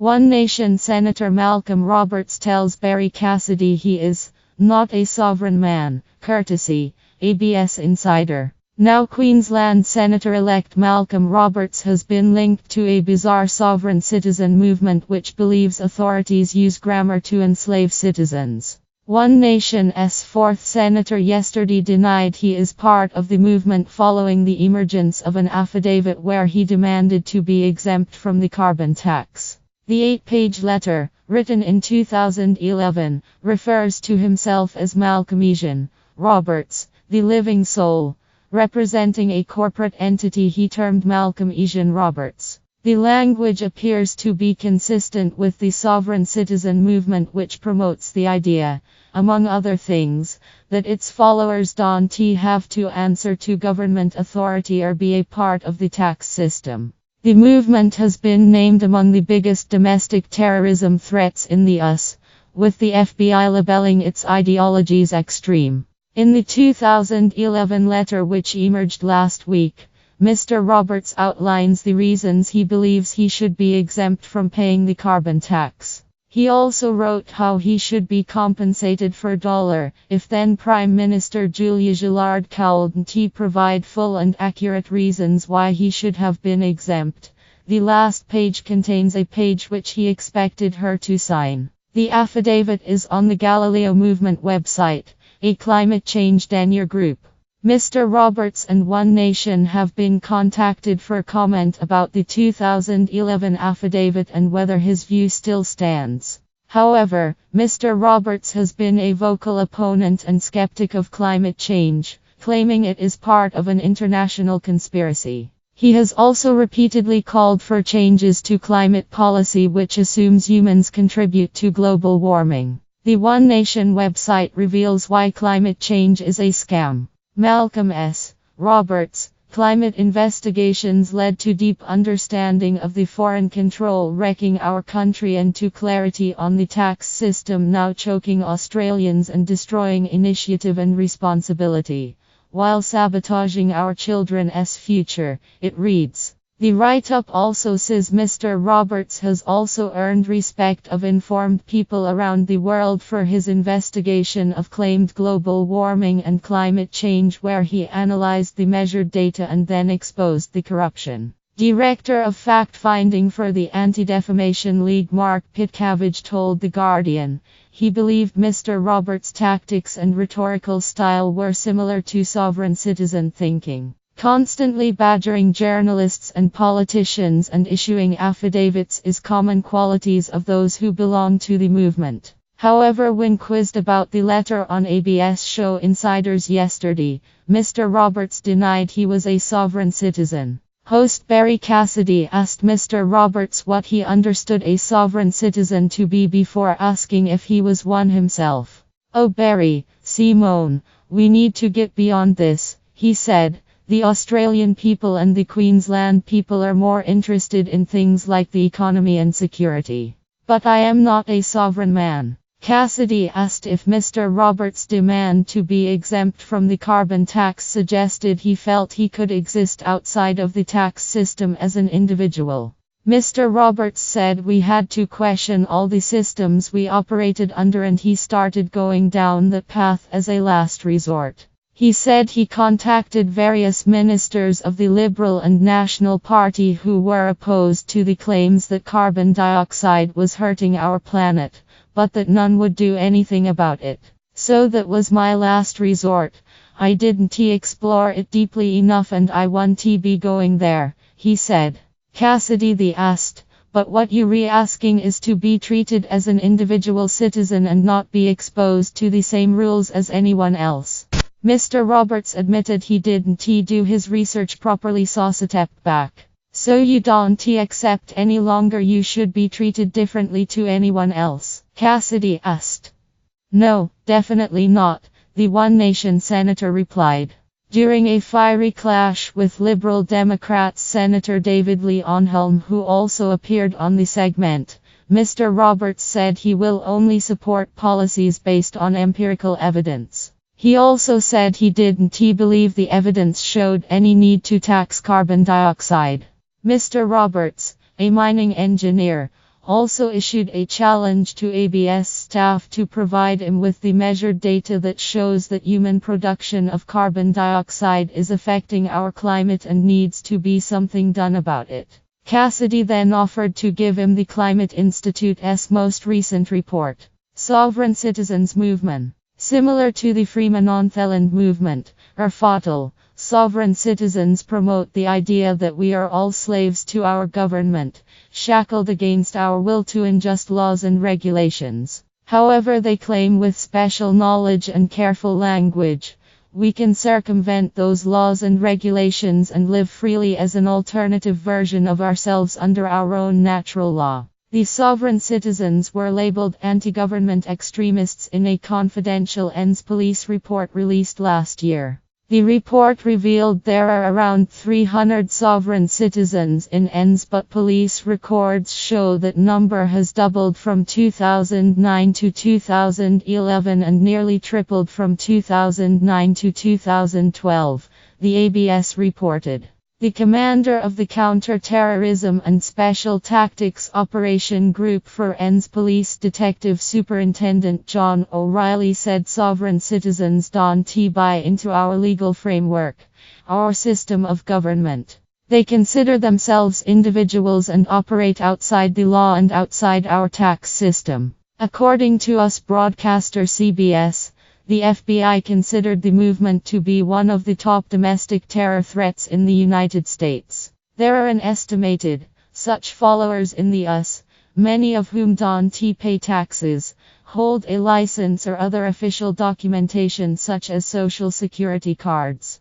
One Nation Senator Malcolm Roberts tells Barrie Cassidy he is not a sovereign man, courtesy, ABS Insider. Now Queensland Senator-elect Malcolm Roberts has been linked to a bizarre sovereign citizen movement which believes authorities use grammar to enslave citizens. One Nation's fourth senator yesterday denied he is part of the movement following the emergence of an affidavit where he demanded to be exempt from the carbon tax. The 8-page letter, written in 2011, refers to himself as Malcolm Roberts, the living soul, representing a corporate entity he termed Malcolm Roberts. The language appears to be consistent with the sovereign citizen movement which promotes the idea, among other things, that its followers don't have to answer to government authority or be a part of the tax system. The movement has been named among the biggest domestic terrorism threats in the US, with the FBI labeling its ideologies extreme. In the 2011 letter which emerged last week, Mr. Roberts outlines the reasons he believes he should be exempt from paying the carbon tax. He also wrote how he should be compensated for if then Prime Minister Julia Gillard couldn't provide full and accurate reasons why he should have been exempt. The last page contains a page which he expected her to sign. The affidavit is on the Galileo Movement website, a climate change denier group. Mr. Roberts and One Nation have been contacted for comment about the 2011 affidavit and whether his view still stands. However, Mr. Roberts has been a vocal opponent and skeptic of climate change, claiming it is part of an international conspiracy. He has also repeatedly called for changes to climate policy which assumes humans contribute to global warming. The One Nation website reveals why climate change is a scam. Malcolm S. Roberts' climate investigations led to deep understanding of the foreign control wrecking our country and to clarity on the tax system now choking Australians and destroying initiative and responsibility, while sabotaging our children's future, it reads. The write-up also says Mr. Roberts has also earned respect of informed people around the world for his investigation of claimed global warming and climate change where he analyzed the measured data and then exposed the corruption. Director of fact-finding for the Anti-Defamation League Mark Pitcairn told The Guardian, he believed Mr. Roberts' tactics and rhetorical style were similar to sovereign citizen thinking. Constantly badgering journalists and politicians and issuing affidavits is common qualities of those who belong to the movement. However, when quizzed about the letter on ABS show Insiders yesterday, Mr. Roberts denied he was a sovereign citizen. Host Barrie Cassidy asked Mr. Roberts what he understood a sovereign citizen to be before asking if he was one himself. "Oh Barrie, Simone, we need to get beyond this," he said. The Australian people and the Queensland people are more interested in things like the economy and security. But I am not a sovereign man. Cassidy asked if Mr. Roberts' demand to be exempt from the carbon tax suggested he felt he could exist outside of the tax system as an individual. Mr. Roberts said we had to question all the systems we operated under and he started going down that path as a last resort. He said he contacted various ministers of the Liberal and National Party who were opposed to the claims that carbon dioxide was hurting our planet, but that none would do anything about it. So that was my last resort. I didn't explore it deeply enough and I won't be going there, he said. Cassidy asked, but what you're asking is to be treated as an individual citizen and not be exposed to the same rules as anyone else. Mr. Roberts admitted he didn't do his research properly, so stepped back. So you don't accept any longer you should be treated differently to anyone else? Cassidy asked. No, definitely not, the One Nation senator replied. During a fiery clash with Liberal Democrats Senator David Leyonhjelm, who also appeared on the segment, Mr. Roberts said he will only support policies based on empirical evidence. He also said he didn't believe the evidence showed any need to tax carbon dioxide. Mr. Roberts, a mining engineer, also issued a challenge to ABS staff to provide him with the measured data that shows that human production of carbon dioxide is affecting our climate and needs to be something done about it. Cassidy then offered to give him the Climate Institute's most recent report. Sovereign Citizens Movement. Similar to the Freeman-on-Theland movement, or FOTL, sovereign citizens promote the idea that we are all slaves to our government, shackled against our will to unjust laws and regulations. However, they claim with special knowledge and careful language, we can circumvent those laws and regulations and live freely as an alternative version of ourselves under our own natural law. The sovereign citizens were labeled anti-government extremists in a confidential ENS police report released last year. The report revealed there are around 300 sovereign citizens in ENS, but police records show that number has doubled from 2009 to 2011 and nearly tripled from 2009 to 2012, the ABS reported. The commander of the Counter-Terrorism and Special Tactics Operation Group for ENS Police Detective Superintendent John O'Reilly said sovereign citizens don't buy into our legal framework, our system of government. They consider themselves individuals and operate outside the law and outside our tax system. According to US broadcaster CBS, the FBI considered the movement to be one of the top domestic terror threats in the United States. There are an estimated such followers in the US, many of whom don't pay taxes, hold a license or other official documentation such as social security cards.